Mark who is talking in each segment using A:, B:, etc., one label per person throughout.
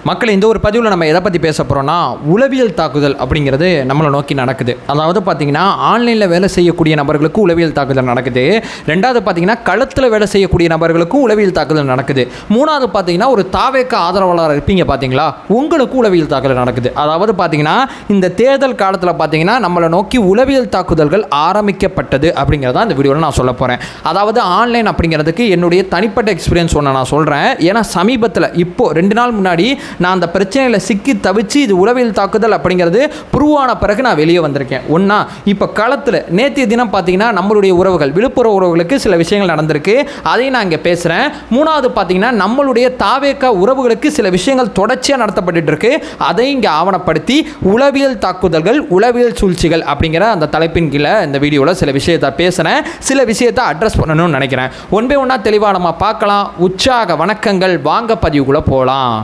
A: மக்கள் இந்த ஒரு பதிவில் நம்ம எதை பற்றி பேச போகிறோம்னா உளவியல் தாக்குதல் அப்படிங்கிறது நம்மளை நோக்கி நடக்குது. அதாவது பார்த்தீங்கன்னா ஆன்லைனில் வேலை செய்யக்கூடிய நபர்களுக்கு உளவியல் தாக்குதல் நடக்குது. ரெண்டாவது பார்த்தீங்கன்னா களத்தில் வேலை செய்யக்கூடிய நபர்களுக்கும் உளவியல் தாக்குதல் நடக்குது. மூணாவது பார்த்தீங்கன்னா ஒரு தாவேக்க ஆதரவாளர் இருப்பீங்க பார்த்தீங்களா, உங்களுக்கும் உளவியல் தாக்குதல் நடக்குது. அதாவது பார்த்தீங்கன்னா இந்த தேர்தல் காலத்தில் பார்த்தீங்கன்னா நம்மளை நோக்கி உளவியல் தாக்குதல்கள் ஆரம்பிக்கப்பட்டது அப்படிங்கிறத இந்த வீடியோவில் நான் சொல்ல போகிறேன். அதாவது ஆன்லைன் அப்படிங்கிறதுக்கு என்னுடைய தனிப்பட்ட எக்ஸ்பீரியன்ஸ் ஒன்று நான் சொல்கிறேன். ஏன்னா சமீபத்தில் இப்போ 2 நாள் முன்னாடி நான் அந்த பிரச்சனையில் சிக்கி தவிச்சு இது உளவியல் தாக்குதல் அப்படிங்கிறது புருவான பிறகு நான் வெளியே வந்திருக்கேன். ஒன்றா இப்போ களத்தில் நேற்றைய தினம் பார்த்தீங்கன்னா நம்மளுடைய உறவுகள் விழுப்புர உறவுகளுக்கு சில விஷயங்கள் நடந்திருக்கு, அதையும் நான் இங்கே பேசுகிறேன். மூணாவது பார்த்தீங்கன்னா நம்மளுடைய தாவேக்கா உறவுகளுக்கு சில விஷயங்கள் தொடர்ச்சியாக நடத்தப்பட்டு இருக்கு, அதையும் இங்கே ஆவணப்படுத்தி உளவியல் தாக்குதல்கள் உளவியல் சூழ்ச்சிகள் அப்படிங்கிற அந்த தலைப்பின் கீழே இந்த வீடியோவில் சில விஷயத்தை பேசுகிறேன். சில விஷயத்தை அட்ரஸ் பண்ணணும்னு நினைக்கிறேன். ஒன்பே ஒன்றா தெளிவாக நம்ம பார்க்கலாம். உற்சாக வணக்கங்கள், வாங்க பதிவுக்குள்ளே போகலாம்.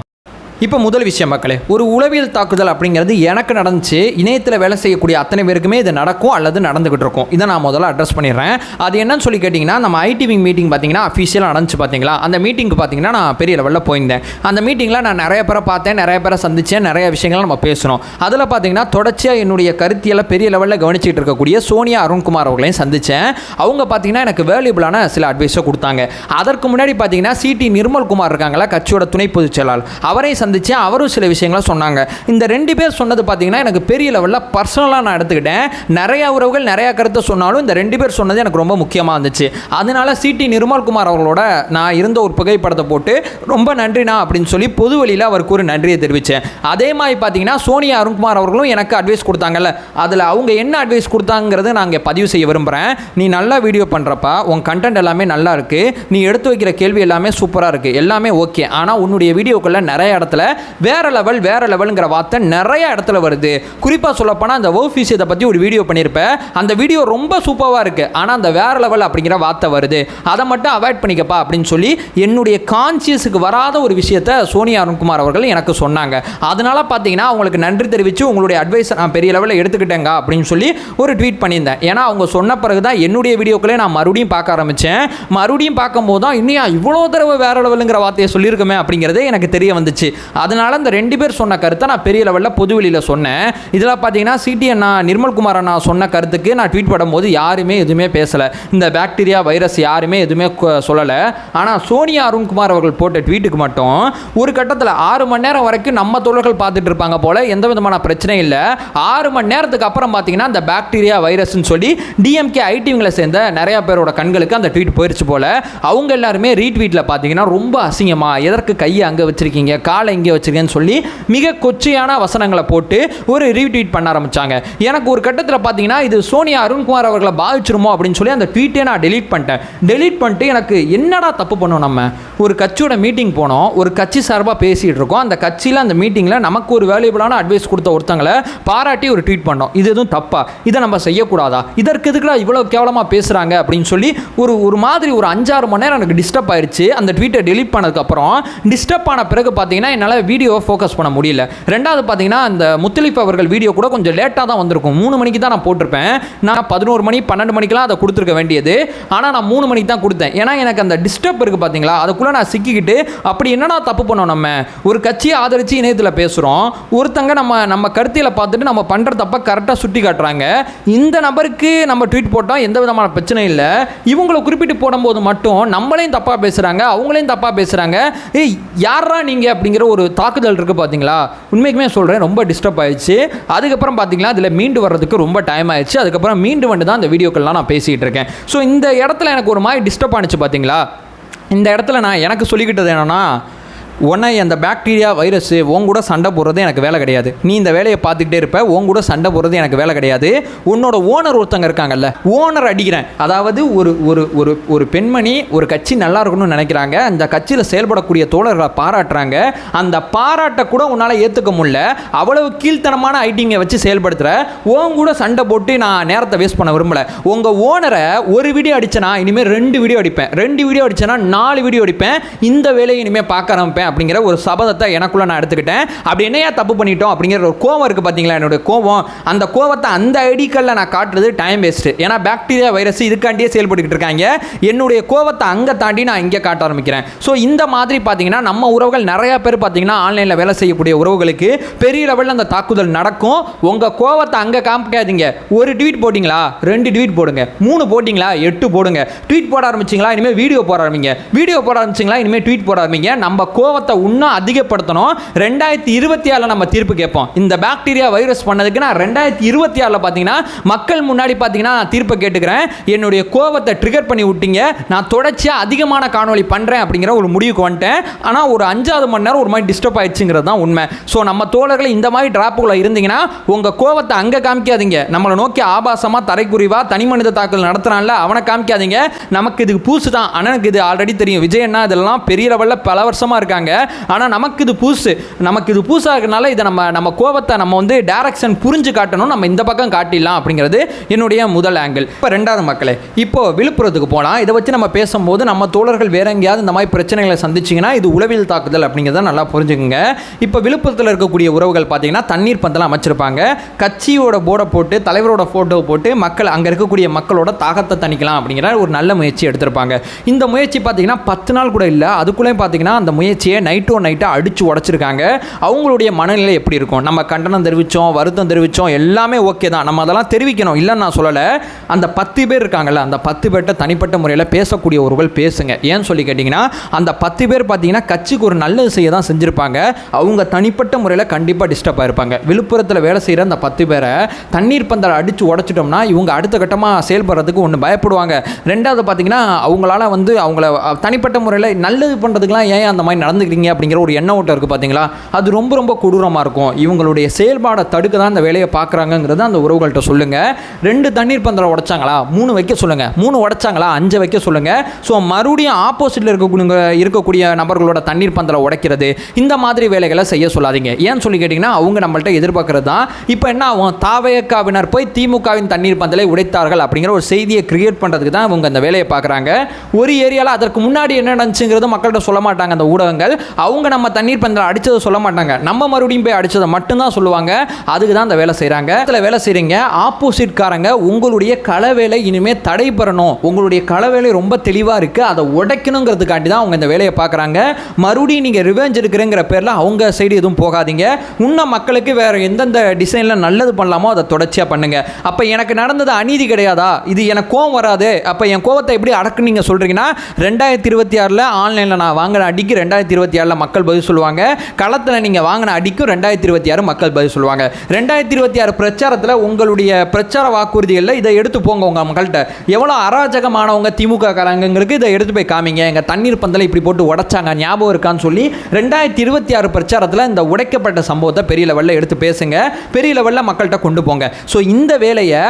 A: இப்போ முதல் விஷயம் மக்களே, ஒரு உளவியல் தாக்குதல் அப்படிங்கிறது எனக்கு நடந்துச்சு. இணையத்தில் வேலை செய்யக்கூடிய அத்தனை பேருக்குமே இது நடக்கும் அல்லது நடந்துகிட்டு இருக்கும். இதை நான் முதல்ல அட்ரஸ் பண்ணிடுறேன். அது என்னன்னு சொல்லி கேட்டிங்கன்னா, நம்ம ஐடிவி மீட்டிங் பார்த்தீங்கன்னா அஃபீஷியலாக நடந்துச்சு பார்த்தீங்களா. அந்த மீட்டிங்க்கு பார்த்தீங்கன்னா நான் பெரிய லெவலில் போயிருந்தேன். அந்த மீட்டிங்கில் நான் நிறைய பேரை பார்த்தேன், நிறைய பேரை சந்தித்தேன், நிறைய விஷயங்கள் நம்ம பேசணும். அதில் பார்த்தீங்கன்னா தொடர்ச்சியாக என்னுடைய கருத்தியெல்லாம் பெரிய லெவலில் கவனிச்சிட்டு இருக்கக்கூடிய சோனியா அருண்குமார் அவர்களையும் சந்தித்தேன். அவங்க பார்த்தீங்கன்னா எனக்கு வேல்யூபிளான சில அட்வைஸை கொடுத்தாங்க. அதற்கு முன்னாடி பார்த்தீங்கன்னா சிடி நிர்மல்குமார் இருக்காங்களா, கட்சியோட துணை பொதுச் செயலாளர், அவரை அவரும் சில விஷயங்களை சொன்னாங்க. இந்த 2 பேர் சொன்னது பார்த்தீங்கன்னா எனக்கு பெரிய லெவலில் பர்சனலாக நான் எடுத்துக்கிட்டேன். நிறைய உறவுகள் நிறைய கருத்தை சொன்னாலும் இந்த 2 பேர் சொன்னது எனக்கு ரொம்ப முக்கியமாக இருந்துச்சு. அதனால சிடி நிர்மல்குமார் அவர்களோட நான் இருந்த ஒரு புகைப்படத்தை போட்டு ரொம்ப நன்றிண்ணா அப்படின்னு சொல்லி பொது வழியில் அவருக்கு ஒரு நன்றியை தெரிவித்தேன். அதே மாதிரி பார்த்தீங்கன்னா சோனியா அருண்குமார் அவர்களும் எனக்கு அட்வைஸ் கொடுத்தாங்கல்ல, அதில் அவங்க என்ன அட்வைஸ் கொடுத்தாங்கிறது நான் இங்கே பதிவு செய்ய விரும்புகிறேன். நீ நல்லா வீடியோ பண்ணுறப்ப உன் கண்டென்ட் எல்லாமே நல்லா இருக்குது, நீ எடுத்து வைக்கிற கேள்வி எல்லாமே சூப்பராக இருக்குது, எல்லாமே ஓகே. ஆனால் உன்னுடைய வீடியோக்குள்ள நிறைய இடத்துல வேற லெவல்ங்கிற வார்த்தை நிறைய இடத்துல வருது. குறிப்பாக சொல்லப்போனால் அந்த வர்க் விஷயத்தை பற்றி ஒரு வீடியோ பண்ணியிருப்பேன். அந்த வீடியோ ரொம்ப சூப்பராக இருக்குது, ஆனால் அந்த வேற லெவல் அப்படிங்கிற வார்த்தை வருது, அதை மட்டும் அவாய்ட் பண்ணிக்கப்பா அப்படின்னு சொல்லி என்னுடைய கான்சியஸுக்கு வராத ஒரு விஷயத்தை சோனியா அருண்குமார் அவர்கள் எனக்கு சொன்னாங்க. அதனால பார்த்தீங்கன்னா அவங்களுக்கு நன்றி தெரிவித்து உங்களுடைய அட்வைஸை நான் பெரிய லெவலில் எடுத்துக்கிட்டேங்க அப்படின்னு சொல்லி ஒரு ட்வீட் பண்ணியிருந்தேன். ஏன்னா அவங்க சொன்ன பிறகு தான் என்னுடைய வீடியோக்களே நான் மறுபடியும் பார்க்க ஆரம்பித்தேன். மறுபடியும் பார்க்கும்போது தான் இன்னும் இவ்வளோ தடவை வேற லெவலுங்கிற வார்த்தையை சொல்லியிருக்கோமே அப்படிங்கிறதே எனக்கு தெரிய வந்துச்சு. அதனால இந்த 2 பேர் சொன்ன கருத்தை நான் பெரிய லெவலில் பொதுவெளியில் சொன்னேன். இதில் பார்த்தீங்கன்னா சிடி அண்ணா நிர்மல்குமார் அண்ணா சொன்ன கருத்துக்கு நான் ட்வீட் பண்ணும்போது யாருமே எதுவுமே பேசலை. இந்த பாக்டீரியா வைரஸ் யாருமே எதுவுமே சொல்லலை. ஆனால் சோனியா அருண்குமார் அவர்கள் போட்ட ட்வீட்டுக்கு மட்டும் ஒரு கட்டத்தில் 6 மணி நேரம் வரைக்கும் நம்ம தோழர்கள் பார்த்துட்டு இருப்பாங்க போல, எந்த விதமான பிரச்சனையும் இல்லை. 6 மணி நேரத்துக்கு அப்புறம் பார்த்தீங்கன்னா இந்த பாக்டீரியா வைரஸ்ன்னு சொல்லி டிஎம்கே ஐடிவிங்களை சேர்ந்த நிறைய பேரோட கண்களுக்கு அந்த ட்வீட் போயிடுச்சு போல. அவங்க எல்லாருமே ரீட்வீட்டில் பார்த்தீங்கன்னா ரொம்ப அசிங்கமா, எதற்கு கையை அங்கே வச்சிருக்கீங்க, காலை இங்கே வச்சிருக்கேன்னு சொல்லி மிக கொச்சையான வசனங்களை போட்டு ஒரு ரீட்வீட் பண்ண ஆரம்பிச்சாங்க. எனக்கு ஒரு கட்டத்தில் பார்த்தீங்கன்னா இது சோனியா அருண்குமார் அவர்களை பாதிச்சிருமோ அப்படின்னு சொல்லி அந்த ட்வீட்டே நான் டெலீட் பண்ணிட்டு எனக்கு என்னடா தப்பு பண்ணோம், நம்ம ஒரு கட்சியோட மீட்டிங் போனோம், ஒரு கட்சி சார்பாக பேசிகிட்டு இருக்கோம், அந்த கட்சியில் அந்த மீட்டிங்கில் நமக்கு ஒரு வேல்யூபிளான அட்வைஸ் கொடுத்த ஒருத்தங்களை பாராட்டி ஒரு ட்வீட் பண்ணோம், இது எதுவும் தப்பா, இதை நம்ம செய்யக்கூடாதா, இதற்கு எதுக்குடா இவ்வளோ கேவலமாக பேசுகிறாங்க அப்படின்னு சொல்லி ஒரு மாதிரி ஒரு 5-6 மணி நேரம் எனக்கு டிஸ்டர்ப் ஆயிடுச்சு. அந்த ட்வீட்டை டெலீட் பண்ணதுக்கப்புறம் டிஸ்டர்ப் ஆன பிறகு பார்த்தீங்கன்னா என்னால் வீடியோவை ஃபோக்கஸ் பண்ண முடியல. ரெண்டாவது பார்த்தீங்கன்னா அந்த முத்தலிஃப் அவர்கள் வீடியோ கூட கொஞ்சம் லேட்டாக தான் வந்திருக்கும். 3 மணிக்கு தான் நான் போட்டிருப்பேன். நான் 11 மணி 12 மணிக்கெலாம் அதை கொடுத்துருக்க வேண்டியது, ஆனால் நான் 3 மணிக்கு தான் கொடுத்தேன். ஏன்னா எனக்கு அந்த டிஸ்டர்ப் இருக்குது பார்த்தீங்களா, அதுக்குள்ளே நான் சிக்கிக்கிட்டு அப்படி என்னடா தப்பு பண்ணோம், நம்ம ஒரு கட்சியை ஆதரித்து இணையத்தில் பேசுகிறோம், ஒருத்தங்க நம்ம கருத்தியில் பார்த்துட்டு நம்ம பண்ணுற தப்பை கரெக்டாக சுட்டி காட்டுறாங்க. இந்த நபருக்கு நம்ம ட்வீட் போட்டால் எந்த விதமான பிரச்சனை இல்லை, இவங்களை குறிப்பிட்டு போடும்போது மட்டும் நம்மளையும் தப்பாக பேசுகிறாங்க, அவங்களையும் தப்பாக பேசுகிறாங்க, ஏய் யாரா நீங்கள் அப்படிங்கிற ஒரு தாக்குதல் இருக்குது பார்த்தீங்களா. உண்மைக்குமே சொல்கிறேன், ரொம்ப டிஸ்டர்ப் ஆயிடுச்சு. அதுக்கப்புறம் பார்த்தீங்களா அதில் மீண்டு வர்றதுக்கு ரொம்ப டைம் ஆயிடுச்சு. அதுக்கப்புறம் மீண்டு வந்து தான் இந்த வீடியோக்கள்லாம் நான் பேசிகிட்டு இருக்கேன். ஸோ இந்த இடத்துல எனக்கு ஒரு மாதிரி டிஸ்டர்ப் ஆனிச்சு பார்த்தீங்களா. இந்த இடத்துல நான் எனக்கு சொல்லிக்கிட்டது என்னென்னா, உன்னை அந்த பாக்டீரியா வைரஸ் உன் கூட சண்டை போடுறது எனக்கு வேலை கிடையாது, நீ இந்த வேலையை பார்த்துக்கிட்டே இருப்ப, உன் கூட சண்டை போடுறது எனக்கு வேலை கிடையாது. உன்னோட ஓனர் ஒருத்தங்க இருக்காங்கல்ல, ஓனர் அடிக்கிறேன். அதாவது ஒரு பெண்மணி ஒரு கட்சி நல்லா இருக்கணும்னு நினைக்கிறாங்க, அந்த கட்சியில் செயல்படக்கூடிய தோழர்களை பாராட்டுறாங்க, அந்த பாராட்டை கூட உன்னால் ஏற்றுக்க முடியல, அவ்வளவு கீழ்த்தனமான ஐட்டிங்கை வச்சு செயல்படுத்துகிற, உன் கூட சண்டை போட்டு நான் நேரத்தை வேஸ்ட் பண்ண விரும்பலை. உங்கள் ஓனரை ஒரு வீடியோ அடித்தேன்னா இனிமேல் 2 வீடியோ அடிப்பேன், 2 வீடியோ அடித்தேன்னா 4 வீடியோ அடிப்பேன், இந்த வேலையை இனிமேல் பார்க்க ஆரம்பிப்பேன் அப்படிங்கிற ஒரு சபதத்தை எனக்குள்ள நான் எடுத்துக்கிட்டேன். அப்படி என்னையா தப்பு பண்ணிட்டோம் அப்படிங்கிற ஒரு கோவம் இருக்குது பார்த்தீங்களா, என்னுடைய கோவம், அந்த கோவத்தை அந்த ஐடிக்கல்ல நான் காட்டுறது டைம் வேஸ்ட்டு. ஏன்னா பாக்டீரியா வைரஸ் இதுக்காண்டியே செயல்பட்டுக்கிட்டு இருக்காங்க. என்னுடைய கோவத்தை அங்கே தாண்டி நான் இங்கே காட்ட ஆரம்பிக்கிறேன். ஸோ இந்த மாதிரி பார்த்தீங்கன்னா நம்ம உறவுகள் நிறைய பேர் பார்த்தீங்கன்னா ஆன்லைனில் வேலை செய்யக்கூடிய உறவுகளுக்கு பெரிய லெவலில் அந்த தாக்குதல் நடக்கும். உங்கள் கோவத்தை அங்கே காமிக்காதீங்க. ஒரு ட்வீட் போட்டிங்களா 2 ட்வீட் போடுங்க, 3 போட்டிங்களா 8 போடுங்க. ட்வீட் போட ஆரம்பிச்சிங்களா இனிமேல் வீடியோ போட ஆரம்பிங்க, வீடியோ போட ஆரம்பிச்சிங்களா இனிமேல் ட்வீட் போட ஆரம்பிங்க. நம்ம கோவத்தை இன்னும் அதிகப்படுத்தணும். 2024 நம்ம தீர்ப்பு கேட்போம். இந்த பாக்டீரியா வைரஸ் பண்ணதுக்கு நான் 2024 பார்த்தீங்கன்னா மக்கள் முன்னாடி பார்த்தீங்கன்னா நான் தீர்ப்பை கேட்டுக்கிறேன். என்னுடைய கோவத்தை ட்ரிகர் பண்ணி விட்டீங்க, நான் தொடர்ச்சியாக அதிகமான காணொலி பண்ணுறேன் அப்படிங்கிற ஒரு முடிவுக்கு வந்துட்டேன். ஆனால் ஒரு 5வது மணி நேரம் ஒரு மாதிரி டிஸ்டர்ப் ஆயிடுச்சுங்கிறது தான் உண்மை. ஸோ நம்ம தோழர்கள் இந்த மாதிரி டிராப்புக்குள்ள இருந்தீங்கன்னா உங்கள் கோவத்தை அங்கே காமிக்காதீங்க. நம்மளை நோக்கி ஆபாசமாக தரைக்குறிவாக தனி மனித தாக்குதல் நடத்துறான்ல அவனை காமிக்காதீங்க. நமக்கு இதுக்கு பூசு தான். அண்ணனுக்கு இது ஆல்ரெடி தெரியும். விஜயண்ணா இதெல்லாம் பெரிய லெவலில் பல வருஷமாக இருக்காங்க. ஆனால் நமக்கு இது பூசு. நமக்கு இது பூசாக இருக்கனால இதை நம்ம கோவத்தை நம்ம வந்து டைரக்ஷன் புரிஞ்சு காட்டணும். நம்ம இந்த பக்கம் காட்டிடலாம் அப்படிங்கிறது என்னுடைய முதல் ஆங்கிள். இப்போ 2வது மக்களே, இப்போ விழுப்புரத்துக்கு போகலாம். இதை வச்சு நம்ம பேசும்போது நம்ம தோழர்கள் வேற எங்கேயாவது இந்த மாதிரி பிரச்சனைகளை சந்திச்சிங்கன்னா இது உளவியல் தாக்குதல் அப்படிங்கிறத நல்லா புரிஞ்சுக்குங்க. இப்போ விழுப்புரத்தில் இருக்கக்கூடிய உறவுகள் பார்த்தீங்கன்னா தண்ணீர் பந்தல் அமைச்சிருப்பாங்க. கட்சியோட போர்டை போட்டு தலைவரோட ஃபோட்டோ போட்டு மக்கள் அங்கே இருக்கக்கூடிய மக்களோட தாகத்தை தணிக்கலாம் அப்படிங்கிற ஒரு நல்ல முயற்சி எடுத்திருப்பாங்க. இந்த முயற்சி பார்த்தீங்கன்னா 10 நாள் கூட இல்லை, அதுக்குள்ளே பார்த்தீங்கன்னா அந்த முயற்சியை நைட்டை அடித்து உடச்சிருக்காங்க. அவங்களுடைய மனநிலை எப்படி இருக்கும்? நம்ம கண்டனம் தெரிவித்தோம், வருத்தம் தெரிவித்தோம், எல்லாமே ஓகே தான். நம்ம அதெல்லாம் தெரிவிக்கணும், இல்லைன்னு நான் சொல்லலை. அந்த 10 பேர் இருக்காங்கல்ல, அந்த 10 பேர்கிட்ட தனிப்பட்ட முறையில் பேசக்கூடியவர்கள் பேசுங்க. ஏன்னு சொல்லி கேட்டிங்கன்னா அந்த 10 பேர் பார்த்தீங்கன்னா கட்சிக்கு ஒரு நல்லது செய்ய தான் செஞ்சுருப்பாங்க. அவங்க தனிப்பட்ட முறையில் கண்டிப்பாக டிஸ்டர்ப் ஆகிருப்பாங்க. விழுப்புரத்தில் வேலை செய்கிற அந்த 10 பேரை தண்ணீர் பந்தல் அடித்து உடச்சிட்டோம்னா இவங்க அடுத்த கட்டமாக செயல்படுறதுக்கு ஒன்று பயப்படுவாங்க. 2வது பார்த்தீங்கன்னா அவங்களால வந்து அவங்கள தனிப்பட்ட முறையில் நல்லது பண்ணுறதுக்குலாம் ஏன் அந்த மாதிரி நடந்துக்கிறீங்க அப்படிங்கிற ஒரு எண்ண ஓட்டம் இருக்குது பார்த்தீங்களா, அது ரொம்ப ரொம்ப கொடூரமாக இருக்கும். இவங்களுடைய செயல்பாடை தடுக்க தான் அந்த வேலையை பார்க்குறாங்கிறத அந்த உறவுகள்கிட்ட சொல்லுங்கள். 2 தண்ணீர் பந்தலை உடைச்சாங்களா 3 வைக்க சொல்லுங்கள், 3 உடைச்சாங்களா 5 வைக்க சொல்லுங்கள். ஸோ மறுபடியும் ஆப்போசிட்டில் இருக்கக்கூடிய நபர்களோட தண்ணீர் பந்தலை உடைக்கிறது இந்த மாதிரி வேலைகளை செய்ய சொல்லாதீங்க. ஏன்னு சொல்லி கேட்டிங்கன்னா அவங்க நம்மள்ட்ட எதிர்பார்க்கறது தான். இப்போ என்ன ஆகும், தாவேக்காவினர் போய் திமுகவின் தண்ணீர் பந்தலை உடைத்தார்கள் அப்படிங்கிற ஒரு செய்தியை கிரியேட் பண்ணுறதுக்கு தான் அவங்க அந்த வேலையை பார்க்குறாங்க. ஒரு ஏரியாவில் அதற்கு முன்னாடி என்ன நடந்துச்சுங்கிறது மக்கள்கிட்ட சொல்ல மாட்டாங்க அந்த ஊடகங்கள். அவங்க நம்ம தண்ணீர் பந்தலை அடித்ததை சொல்ல மாட்டாங்க, நம்ம மறுபடியும் போய் அடித்ததை மட்டும்தான் சொல்லுவாங்க. அதுக்கு தான் அந்த வேலை செய்கிறாங்க. அதில் வேலை செய்கிறீங்க ஆப்போசிட்காரங்க உங்களுடைய களவேலை இனிமேல் தடைபெறணும், உங்களுடைய களவேலை ரொம்ப தெளிவாக இருக்குது, அதை உடைக்கணுங்கிறதுக்காண்டி தான் அவங்க இந்த வேலையை பார்க்குறாங்க. மறுபடியும் நீங்கள் ரிவெஞ்ச் எடுக்கிறங்கிற பேரில் அவங்க சைடு எதுவும் போகாதீங்க. இன்னும் மக்களுக்கு வேறு எந்தெந்த டிசைனில் நல்லது பண்ணலாமோ அதை தொடர்ச்சியாக பண்ணுங்கள். அப்போ எனக்கு நடந்தது அநீதி கிடையாதா, இது எனக்கு கோவம் வராது, அப்போ என் கோவத்தை எப்படி அடக்குன்னு நீங்கள் சொல்கிறீங்கன்னா 2026 ஆன்லைனில் நான் வாங்கின அடிக்கு 2026 மக்கள் பதில் சொல்லுவாங்க. களத்தில் நீங்கள் வாங்கின அடிக்கும் 2026 மக்கள் பதில் சொல்லுவாங்க. 2026 பிரச்சாரத்தில் உங்களுடைய பிரச்சார வாக்குறுதிகளில் இதை எடுத்து போங்க. உங்கள் மக்கள்கிட்ட எவ்வளோ அராஜகமானவங்க திமுக காரங்களுக்கு இதை எடுத்து போய் காமிங்க. எங்கள் தண்ணீர் பந்தலை இப்படி போட்டு உடைச்சாங்க ஞாபகம் இருக்கான்னு சொல்லி 2026 பிரச்சாரத்தில் இந்த உடைக்கப்பட்ட சம்பவத்தை பெரிய லெவலில் எடுத்து பேசுங்க, பெரிய லெவலில் மக்கள்கிட்ட கொண்டு போங்க. ஸோ இந்த வேலையை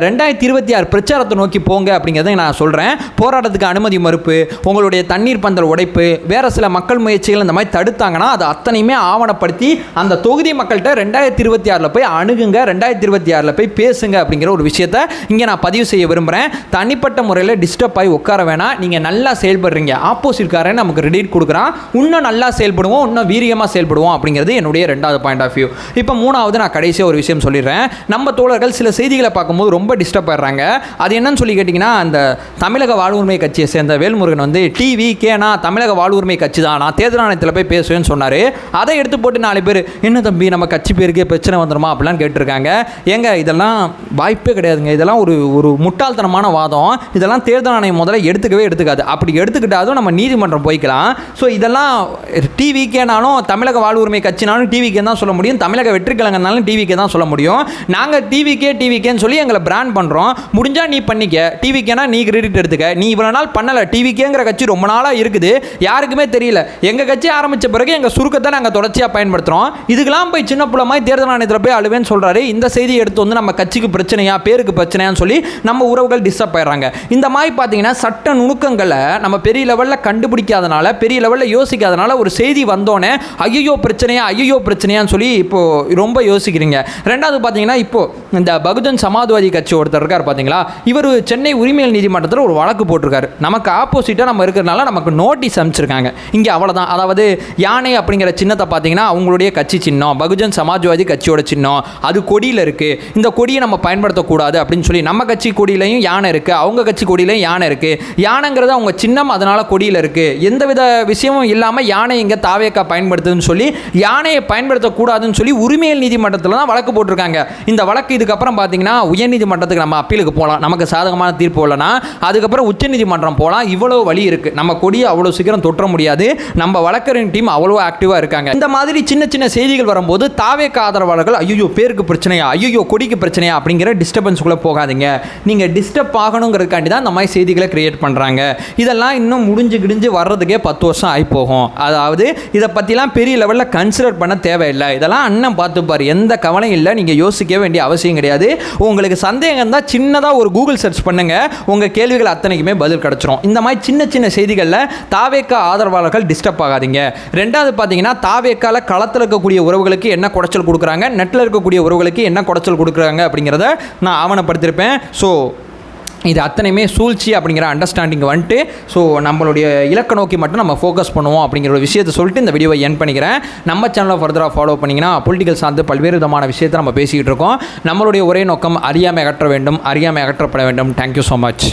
A: 2026 பிரச்சாரத்தை நோக்கி போங்க அப்படிங்கிறத நான் சொல்கிறேன். போராட்டத்துக்கு அனுமதி மறுப்பு, உங்களுடைய தண்ணீர் பந்தல் உடைப்பு, வேறு சில மக்கள் முயற்சிகள் இந்த மாதிரி தடுத்தாங்கன்னா அது அத்தனையுமே ஆவணப்படுத்தி அந்த தொகுதி மக்கள்கிட்ட 2026 போய் அணுகுங்க, 2026 போய் பேசுங்க அப்படிங்கிற ஒரு விஷயத்தை இங்கே நான் பதிவு செய்ய விரும்புகிறேன். தனிப்பட்ட முறையில் டிஸ்டர்ப் ஆகி உட்கார வேணாம். நீங்கள் நல்லா செயல்படுறீங்க, ஆப்போசிட்காரன் நமக்கு ரெடிட் கொடுக்குறான், இன்னும் நல்லா செயல்படுவோம், இன்னும் வீரியமாக செயல்படுவோம் அப்படிங்கிறது என்னுடைய 2வது பாயிண்ட் ஆஃப் வியூ. இப்போ 3வது நான் கடைசியாக ஒரு விஷயம் சொல்லிடுறேன். நம்ம தோழர்கள் சில செய்திகளை பார்க்கும்போது ரொம்ப டிஸ்டர்ப் ஆகிடுறாங்க. அது என்னன்னு சொல்லி கேட்டிங்கன்னா அந்த தமிழக வாழ்வுரிமை கட்சியை சேர்ந்த வேல்முருகன் வந்து டிவிகேனா தமிழக வாழ்வுரிமை கட்சி தான், நான் தேர்தல் ஆணையத்தில் போய் பேசுவேன்னு சொன்னார். அதை எடுத்து போட்டு 4 பேர் என்ன தம்பி நம்ம கட்சி பேருக்கே பிரச்சனை வந்துடுமா அப்படிலாம் கேட்டிருக்காங்க. ஏங்க இதெல்லாம் வாய்ப்பே கிடையாதுங்க, இதெல்லாம் ஒரு முட்டாள்தனமான வாதம். இதெல்லாம் தேர்தல் ஆணையம் முதல்ல எடுத்துக்கவே எடுத்துக்காது. அப்படி எடுத்துக்கிட்டாலும் நம்ம நீதிமன்றம் போய்க்கலாம். ஸோ இதெல்லாம் டிவிகேனாலும் தமிழக வாழ்வுரிமை கட்சினாலும் டிவிகே தான் சொல்ல முடியும், தமிழக வெற்றிக்கழகனாலும் டிவிகே தான் சொல்ல முடியும். நாங்கள் டிவிகேன்னு சொல்லி எங்களை பிராண்ட் பண்ணுறோம். முடிஞ்சால் நீ பண்ணிக்க, டிவிகேனா நீ கிரெடிட் எடுத்துக்க. நீ இவ்வளோ நாள் பண்ணலை, டிவிகேங்கிற கட்சி ரொம்ப நாளாக இருக்குது, யாருக்குமே தெரியல. எங்கள் கட்சி ஆரம்பித்த பிறகு எங்கள் சுருக்கத்தை நாங்கள் தொடர்ச்சியாக பயன்படுத்துகிறோம். இதுக்கெல்லாம் போய் சின்ன புள்ளமாய் தேர்தல் ஆணையத்தில் போய் அழுவேன்னு சொல்கிறாரு. இந்த செய்தியை எடுத்து வந்து நம்ம கட்சிக்கு பிரச்சனையா, பேருக்கு பிரச்சனையான்னு சொல்லி நம்ம உறவுகள் டிஸ்டர்ப் ஆயிடுறாங்க. இந்த மாதிரி பார்த்தீங்கன்னா சட்ட நுணுக்கங்களை நம்ம பெரிய லெவலில் கண்டுபிடிக்காதனால, பெரிய லெவலில் யோசிக்காதனால ஒரு செய்தி வந்தோடனே ஐயோ பிரச்சனையான்னு சொல்லி இப்போது ரொம்ப யோசிக்கிறீங்க. 2வது பார்த்தீங்கன்னா இப்போது இந்த பகுஜன் சமாஜ்வாதி கட்சி ஒருத்தர் இருக்கார் பார்த்தீங்களா, இவர் சென்னை உரிமையல் நீதிமன்றத்தில் ஒரு வழக்கு போட்டிருக்காரு. நமக்கு ஆப்போசிட்டாக நம்ம இருக்கிறதுனால நமக்கு நோட்டீஸ் அனுப்பிச்சிருக்காங்க. இங்கே அவ்வளோதான். தான். அதாவது யானை அப்படிங்கிற சின்னத்தை பார்த்தீங்கன்னா அவங்களுடைய கட்சி சின்னம், பகுஜன் சமாஜ்வாதி கட்சியோட சின்னம், அது கொடியில் இருக்குது. இந்த கொடியை நம்ம பயன்படுத்தக்கூடாது அப்படின்னு சொல்லி நம்ம கட்சி கொடியிலையும் யானை இருக்குது, அவங்க கட்சி கொடியிலையும் யானை இருக்குது. யானைங்கிறது அவங்க சின்னம், அதனால் கொடியில் இருக்குது. எந்தவித விஷயமும் இல்லாமல் யானை இங்கே தாவேக்கா பயன்படுத்துதுன்னு சொல்லி யானையை பயன்படுத்தக்கூடாதுன்னு சொல்லி உரிமையல் நீதிமன்றத்தில் தான் வழக்கு போட்டிருக்காங்க. இந்த வழக்கு இதுக்கப்புறம் பார்த்தீங்கன்னா உயர்நீதிமன்றத்துக்கு நம்ம அப்பீலுக்கு போகலாம். நமக்கு சாதகமான தீர்ப்பு இல்லைனா அதுக்கப்புறம் உச்சநீதிமன்றம் போகலாம். இவ்வளோ வழி இருக்குது. நம்ம கொடியை அவ்வளோ சீக்கிரம் தொற்ற முடியாது. நம்ம வழக்கறிஞர் டீம் அவ்வளோ ஆக்டிவாக இருக்காங்க. இந்த மாதிரி சின்ன சின்ன செய்திகள் வரும்போது தாவேக்கா ஆதரவாளர்கள் ஐயோ பேருக்கு பிரச்சனையா, ஐயோ கொடிக்கு பிரச்சனையா அப்படிங்கிற டிஸ்டர்பன்ஸ்குள்ளே போகாதீங்க. நீங்கள் டிஸ்டர்ப் ஆகணுங்கிறதுக்காண்டி தான் இந்த மாதிரி செய்திகளை கிரியேட் பண்ணுறாங்க. இதெல்லாம் இன்னும் முடிஞ்சு வர்றதுக்கே 10 வருஷம் ஆகி போகும். அதாவது இதை பற்றிலாம் பெரிய லெவலில் கன்சிடர் பண்ண தேவையில்லை. இதெல்லாம் அண்ணன் பார்த்துப்பார், எந்த கவலையும் இல்லை. நீங்கள் யோசிக்க வேண்டிய அவசியம் கிடையாது. உங்களுக்கு சந்தேகம் தான் சின்னதாக ஒரு கூகுள் சர்ச் பண்ணுங்கள், உங்கள் கேள்விகள் அத்தனைக்குமே பதில் கிடச்சிரும். இந்த மாதிரி சின்ன சின்ன செய்திகளில் தாவேக்கா ஆதரவாளர்கள் டிஸ்டர்ப் ஆகாதீங்க. ரெண்டாவது பார்த்தீங்கன்னா தாவேக்கால களத்தில் இருக்கக்கூடிய உறவுகளுக்கு என்ன குடைச்சல் கொடுக்குறாங்க, நெட்டில் இருக்கக்கூடிய உறவுகளுக்கு என்ன குடைச்சல் கொடுக்குறாங்க அப்படிங்கிறத நான் ஆவணப்படுத்தியிருப்பேன். ஸோ இது அத்தனையுமே சூழ்ச்சி அப்படிங்கிற அண்டர்ஸ்டாண்டிங் வந்துட்டு ஸோ நம்மளுடைய இலக்க நோக்கி மட்டும் நம்ம ஃபோக்கஸ் பண்ணுவோம் அப்படிங்கிற ஒரு விஷயத்தை சொல்லிட்டு இந்த வீடியோவை என் பண்ணிக்கிறேன். நம்ம சேனலை ஃபர்தராக ஃபாலோ பண்ணிங்கன்னா பொலிட்டிக்கல் சார்ந்து பல்வேறு விதமான விஷயத்தை நம்ம பேசிக்கிட்டு இருக்கோம். நம்மளுடைய ஒரே நோக்கம் அறியாமை அகற்ற வேண்டும், அறியாமை அகற்றப்பட வேண்டும். Thank you so much.